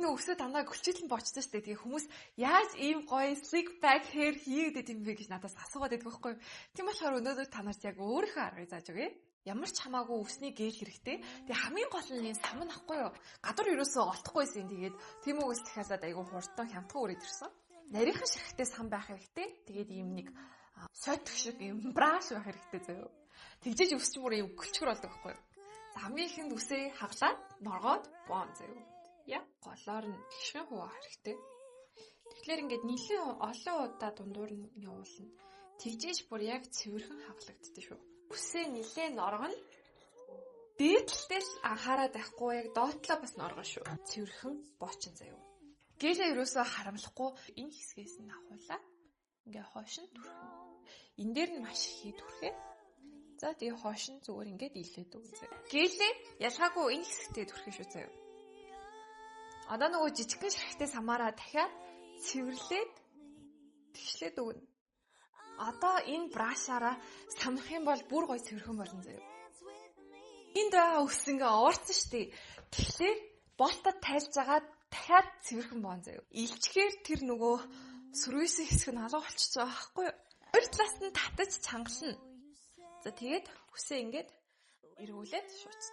нөө өсөө дандаа гөлчөөлөн бочсон шүү дээ. Тэгээ хүмүүс яаж ийм гоё slick back hair хийгээд идэм бэ гэж надаас асуугаад байдаг байхгүй. Тийм болохоор өнөөдөр та нарт яг өөрийнхөө аргыг зааж өгье. Ямар ч хамаагүй үсний гэл хэрэгтэй. Тэгээ хамгийн гол нь энэ сам нахгүй юу? Гадар ерөөсөө олдохгүйсэн. Тэгээд тийм үгээс дахиалаад айгүй хурдан хямдхан үрээд ирсэн. Нарийнхан ширхтээ сам байх хэрэгтэй. Тэгээд ийм нэг сотх шиг ийм браш байх хэрэгтэй заяа. Тэгжээж өсч мөр ийм гөлчгөр болдог байхгүй юу? Хамгийн үсээ хаглаад норгоод боон заяа. Яг голоор нь гişмээ хуваах хэрэгтэй. Тэгэхээр ингээд нэлээд олон удаа дундуур нь явуулна. Тэгжээж бүр яг цэвэрхэн хаглагддаг шүү. Үсээ нэлээд норгоно. Дээдлээс анхаарал байхгүй яг доотлоо бас норгоно шүү. Цэвэрхэн боочин заяа. Гэлээ ерөөсөө харамлахгүй энэ хэсгээс нь авахуулаа. Ингээ хоош нь түрхэн. Энэ дээр нь маш их түрхээ. За тэгээ хоош нь зүгээр ингээд илээд үзье. Гэлээ ялгаагүй энэ хэсэгтээ түрхээ шүү заяа. Одоо нөгөө жижигхэн ширхтээ самаараа дахиад цэвэрлээд тэгшлээд өгнө. Одоо энэ брашаараа самрах юм бол бүр гоё цэвэрхэн болно заяа. Энд байгаа үс ингээ уурсан штий. Тэгэхээр болтод тайлж агаад дахиад цэвэрхэн боон заяа. Илчгээр тэр нөгөө сүрвэсэн хэсэг нь алга болчихж байгаа байхгүй юу? Хоёр талаас нь татаж чангална. За тэгээд үсээ ингээд эргүүлээд шууц.